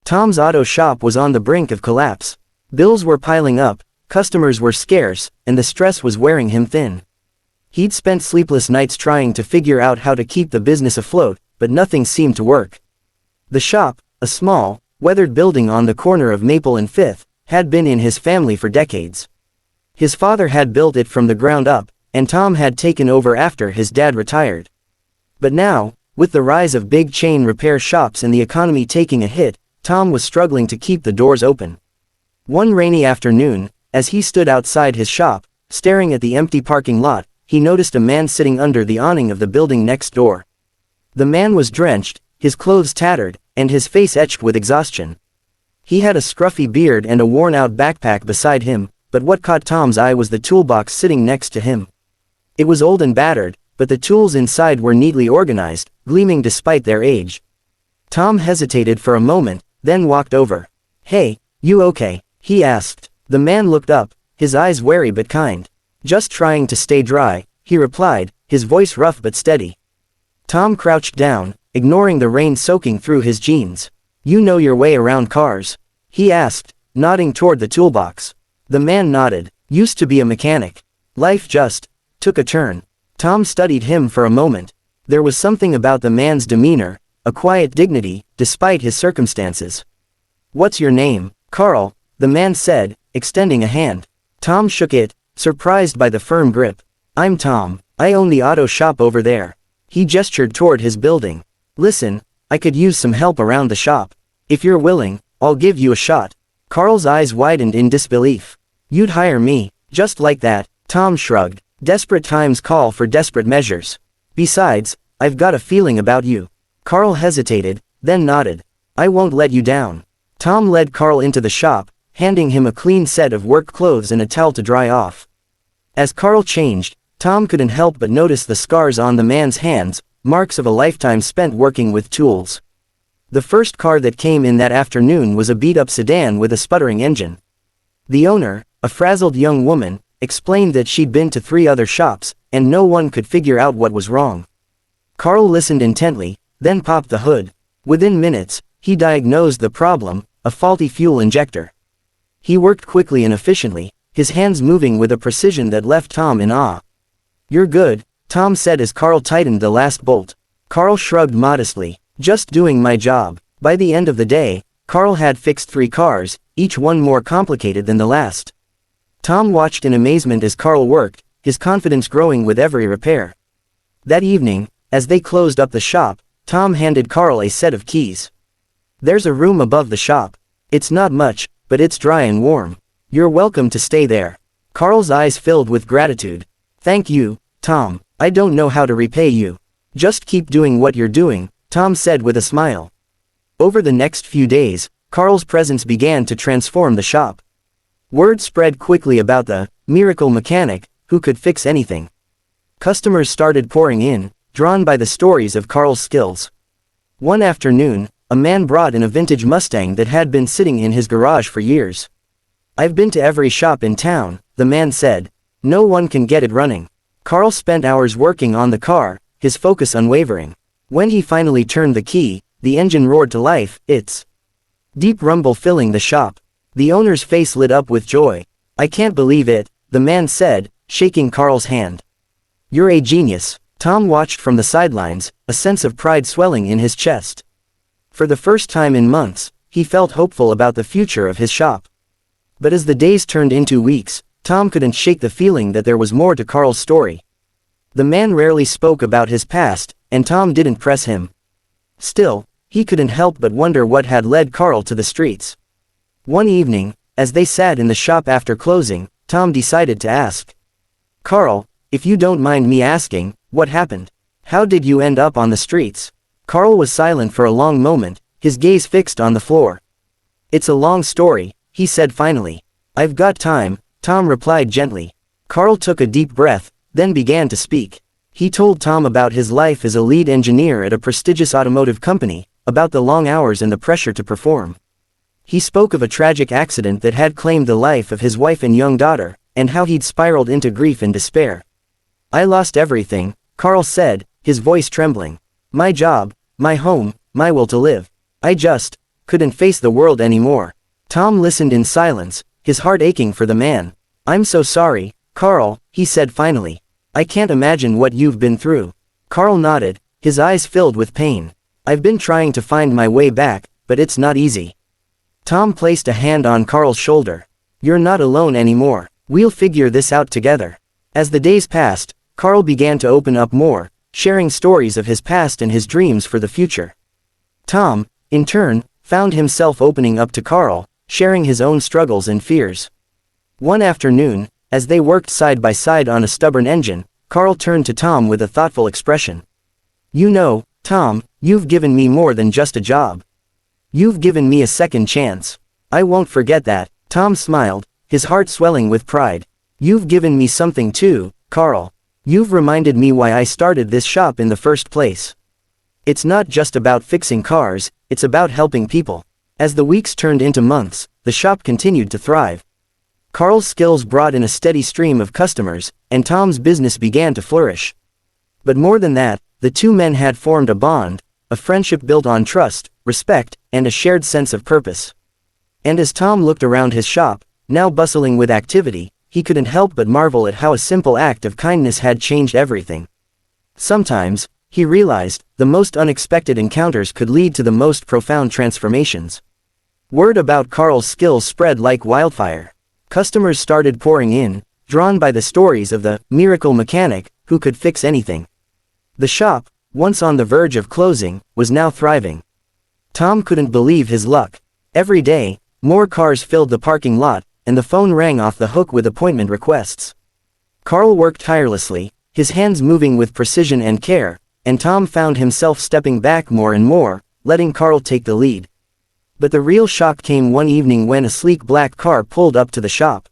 Tom's auto shop was on the brink of collapse. Bills were piling up, customers were scarce, and the stress was wearing him thin. He'd spent sleepless nights trying to figure out how to keep the business afloat, but nothing seemed to work. The shop, a small, weathered building on the corner of Maple and Fifth, had been in his family for decades. His father had built it from the ground up, and Tom had taken over after his dad retired. But now, with the rise of big chain repair shops and the economy taking a hit, Tom was struggling to keep the doors open. One rainy afternoon, as he stood outside his shop, staring at the empty parking lot, he noticed a man sitting under the awning of the building next door. The man was drenched, his clothes tattered, and his face etched with exhaustion. He had a scruffy beard and a worn-out backpack beside him, but what caught Tom's eye was the toolbox sitting next to him. It was old and battered, but the tools inside were neatly organized, gleaming despite their age. Tom hesitated for a moment, then walked over. "Hey, you okay?" he asked. The man looked up, his eyes wary but kind. "Just trying to stay dry," he replied, his voice rough but steady. Tom crouched down, ignoring the rain soaking through his jeans. "You know your way around cars?" he asked, nodding toward the toolbox. The man nodded. "Used to be a mechanic. Life just took a turn." Tom studied him for a moment. There was something about the man's demeanor, a quiet dignity, despite his circumstances. "What's your name?" "Carl," the man said, extending a hand. Tom shook it, surprised by the firm grip. "I'm Tom. I own the auto shop over there." He gestured toward his building. "Listen, I could use some help around the shop. If you're willing, I'll give you a shot." Carl's eyes widened in disbelief. "You'd hire me, just like that?" Tom shrugged. "Desperate times call for desperate measures. Besides, I've got a feeling about you." Carl hesitated, then nodded. "I won't let you down." Tom led Carl into the shop, handing him a clean set of work clothes and a towel to dry off. As Carl changed, Tom couldn't help but notice the scars on the man's hands, marks of a lifetime spent working with tools. The first car that came in that afternoon was a beat-up sedan with a sputtering engine. The owner, a frazzled young woman, explained that she'd been to 3 other shops, and no one could figure out what was wrong. Carl listened intently, then popped the hood. Within minutes, he diagnosed the problem, a faulty fuel injector. He worked quickly and efficiently, his hands moving with a precision that left Tom in awe. "You're good," Tom said as Carl tightened the last bolt. Carl shrugged modestly. "Just doing my job." By the end of the day, Carl had fixed 3 cars, each one more complicated than the last. Tom watched in amazement as Carl worked, his confidence growing with every repair. That evening, as they closed up the shop, Tom handed Carl a set of keys. "There's a room above the shop. It's not much, but it's dry and warm. You're welcome to stay there." Carl's eyes filled with gratitude. "Thank you, Tom. I don't know how to repay you." "Just keep doing what you're doing," Tom said with a smile. Over the next few days, Carl's presence began to transform the shop. Word spread quickly about the miracle mechanic who could fix anything. Customers started pouring in, drawn by the stories of Carl's skills. One afternoon, a man brought in a vintage Mustang that had been sitting in his garage for years. "I've been to every shop in town," the man said. "No one can get it running." Carl spent hours working on the car, his focus unwavering. When he finally turned the key, the engine roared to life, its deep rumble filling the shop. The owner's face lit up with joy. "I can't believe it," the man said, shaking Carl's hand. "You're a genius." Tom watched from the sidelines, a sense of pride swelling in his chest. For the first time in months, he felt hopeful about the future of his shop. But as the days turned into weeks, Tom couldn't shake the feeling that there was more to Carl's story. The man rarely spoke about his past, and Tom didn't press him. Still, he couldn't help but wonder what had led Carl to the streets. One evening, as they sat in the shop after closing, Tom decided to ask. "Carl, if you don't mind me asking, what happened? How did you end up on the streets?" Carl was silent for a long moment, his gaze fixed on the floor. "It's a long story," he said finally. "I've got time," Tom replied gently. Carl took a deep breath, then began to speak. He told Tom about his life as a lead engineer at a prestigious automotive company, about the long hours and the pressure to perform. He spoke of a tragic accident that had claimed the life of his wife and young daughter, and how he'd spiraled into grief and despair. "I lost everything," Carl said, his voice trembling. "My job, my home, my will to live. I just couldn't face the world anymore. Tom listened in silence, his heart aching for the man. "I'm so sorry, Carl," he said finally. "I can't imagine what you've been through." Carl nodded, his eyes filled with pain. "I've been trying to find my way back, but it's not easy." Tom placed a hand on Carl's shoulder. "You're not alone anymore. We'll figure this out together." As the days passed, Carl began to open up more, sharing stories of his past and his dreams for the future. Tom, in turn, found himself opening up to Carl, sharing his own struggles and fears. One afternoon, as they worked side by side on a stubborn engine, Carl turned to Tom with a thoughtful expression. "You know, Tom, you've given me more than just a job. You've given me a second chance. I won't forget that." Tom smiled, his heart swelling with pride. "You've given me something too, Carl. You've reminded me why I started this shop in the first place. It's not just about fixing cars, it's about helping people." As the weeks turned into months, the shop continued to thrive. Carl's skills brought in a steady stream of customers, and Tom's business began to flourish. But more than that, the two men had formed a bond, a friendship built on trust, respect, and a shared sense of purpose. And as Tom looked around his shop, now bustling with activity, he couldn't help but marvel at how a simple act of kindness had changed everything. Sometimes, he realized, the most unexpected encounters could lead to the most profound transformations. Word about Carl's skills spread like wildfire. Customers started pouring in, drawn by the stories of the miracle mechanic who could fix anything. The shop, once on the verge of closing, was now thriving. Tom couldn't believe his luck. Every day, more cars filled the parking lot, and the phone rang off the hook with appointment requests. Carl worked tirelessly, his hands moving with precision and care, and Tom found himself stepping back more and more, letting Carl take the lead. But the real shock came one evening when a sleek black car pulled up to the shop.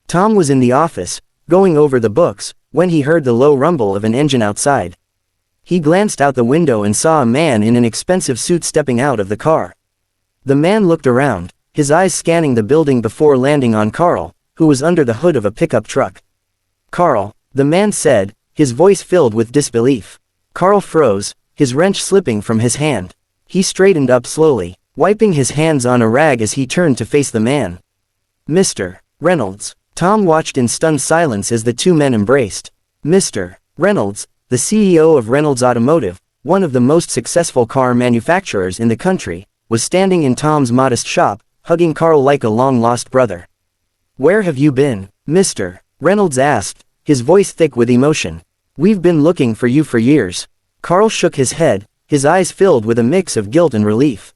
Tom was in the office, going over the books, when he heard the low rumble of an engine outside. He glanced out the window and saw a man in an expensive suit stepping out of the car. The man looked around, his eyes scanning the building before landing on Carl, who was under the hood of a pickup truck. "Carl," the man said, his voice filled with disbelief. Carl froze, his wrench slipping from his hand. He straightened up slowly, wiping his hands on a rag as he turned to face the man. "Mr. Reynolds." Tom watched in stunned silence as the two men embraced. Mr. Reynolds, the CEO of Reynolds Automotive, one of the most successful car manufacturers in the country, was standing in Tom's modest shop, hugging Carl like a long-lost brother. "Where have you been, Mr. Reynolds asked, his voice thick with emotion. "We've been looking for you for years." Carl shook his head, his eyes filled with a mix of guilt and relief.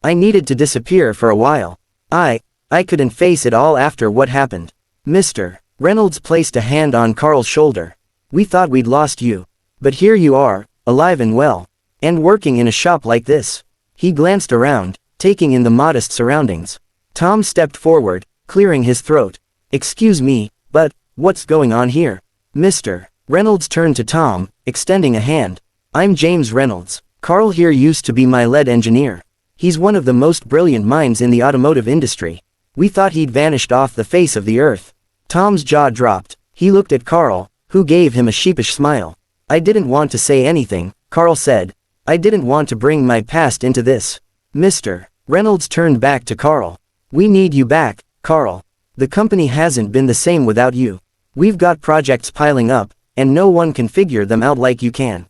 "I needed to disappear for a while. I couldn't face it all after what happened." Mr. Reynolds placed a hand on Carl's shoulder. "We thought we'd lost you. But here you are, alive and well. And working in a shop like this." He glanced around, taking in the modest surroundings. Tom stepped forward, clearing his throat. "Excuse me, but what's going on here?" Mr. Reynolds turned to Tom, extending a hand. "I'm James Reynolds. Carl here used to be my lead engineer. He's one of the most brilliant minds in the automotive industry. We thought he'd vanished off the face of the earth." Tom's jaw dropped. He looked at Carl, who gave him a sheepish smile. "I didn't want to say anything," Carl said. "I didn't want to bring my past into this." Mr. Reynolds turned back to Carl. "We need you back, Carl. The company hasn't been the same without you. We've got projects piling up, and no one can figure them out like you can."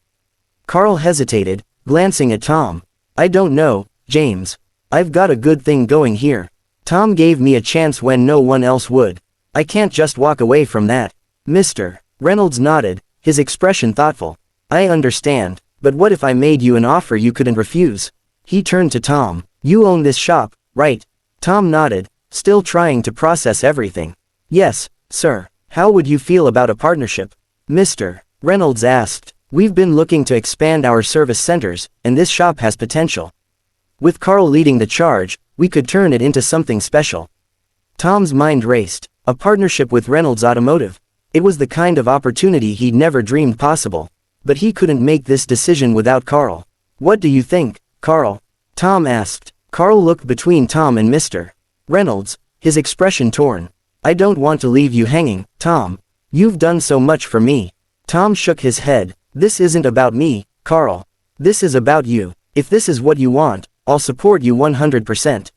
Carl hesitated, glancing at Tom. "I don't know, James. I've got a good thing going here. Tom gave me a chance when no one else would. I can't just walk away from that." Mr. Reynolds nodded, his expression thoughtful. "I understand, but what if I made you an offer you couldn't refuse?" He turned to Tom. "You own this shop, right?" Tom nodded, still trying to process everything. "Yes, sir. How would you feel about a partnership?" Mr. Reynolds asked. "We've been looking to expand our service centers, and this shop has potential. With Carl leading the charge, we could turn it into something special." Tom's mind raced. A partnership with Reynolds Automotive. It was the kind of opportunity he'd never dreamed possible. But he couldn't make this decision without Carl. "What do you think, Carl?" Tom asked. Carl looked between Tom and Mr. Reynolds, his expression torn. "I don't want to leave you hanging, Tom. You've done so much for me." Tom shook his head. "This isn't about me, Carl. This is about you. If this is what you want, I'll support you 100%.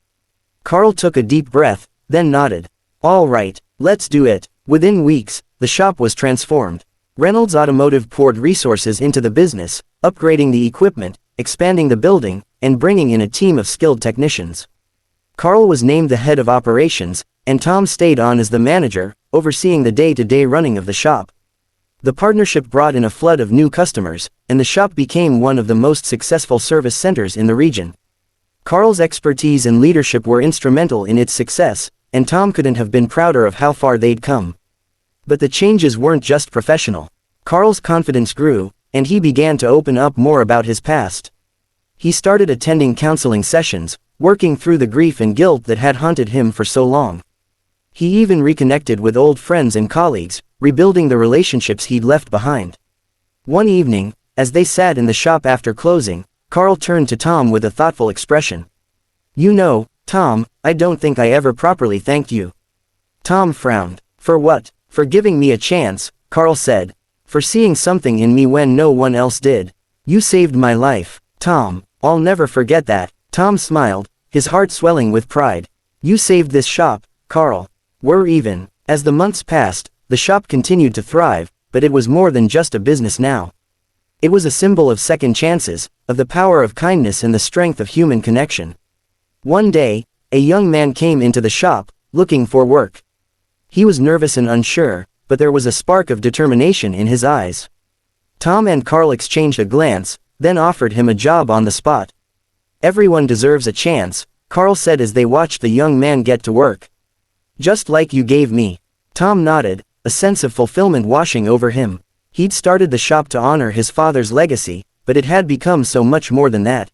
Carl took a deep breath, then nodded. All right, let's do it. Within weeks, the shop was transformed. Reynolds Automotive poured resources into the business, upgrading the equipment, expanding the building, and bringing in a team of skilled technicians. Carl was named the head of operations, and Tom stayed on as the manager, overseeing the day-to-day running of the shop. The partnership brought in a flood of new customers, and the shop became one of the most successful service centers in the region. Carl's expertise and leadership were instrumental in its success, and Tom couldn't have been prouder of how far they'd come. But the changes weren't just professional. Carl's confidence grew, and he began to open up more about his past. He started attending counseling sessions, working through the grief and guilt that had haunted him for so long. He even reconnected with old friends and colleagues, rebuilding the relationships he'd left behind. One evening, as they sat in the shop after closing, Carl turned to Tom with a thoughtful expression. You know, Tom, I don't think I ever properly thanked you. Tom frowned. For what? For giving me a chance, Carl said. For seeing something in me when no one else did. You saved my life, Tom. I'll never forget that. Tom smiled, his heart swelling with pride. You saved this shop, Carl. We're even. As the months passed, the shop continued to thrive, but it was more than just a business now. It was a symbol of second chances, of the power of kindness and the strength of human connection. One day, a young man came into the shop, looking for work. He was nervous and unsure, but there was a spark of determination in his eyes. Tom and Carl exchanged a glance, then offered him a job on the spot. Everyone deserves a chance, Carl said as they watched the young man get to work. Just like you gave me. Tom nodded, a sense of fulfillment washing over him. He'd started the shop to honor his father's legacy, but it had become so much more than that.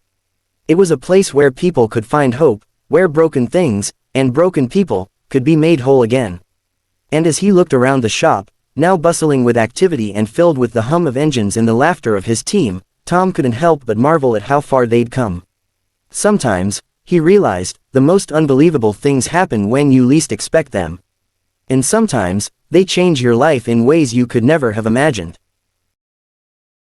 It was a place where people could find hope, where broken things, and broken people, could be made whole again. And as he looked around the shop, now bustling with activity and filled with the hum of engines and the laughter of his team, Tom couldn't help but marvel at how far they'd come. Sometimes, he realized, the most unbelievable things happen when you least expect them. And sometimes, they change your life in ways you could never have imagined.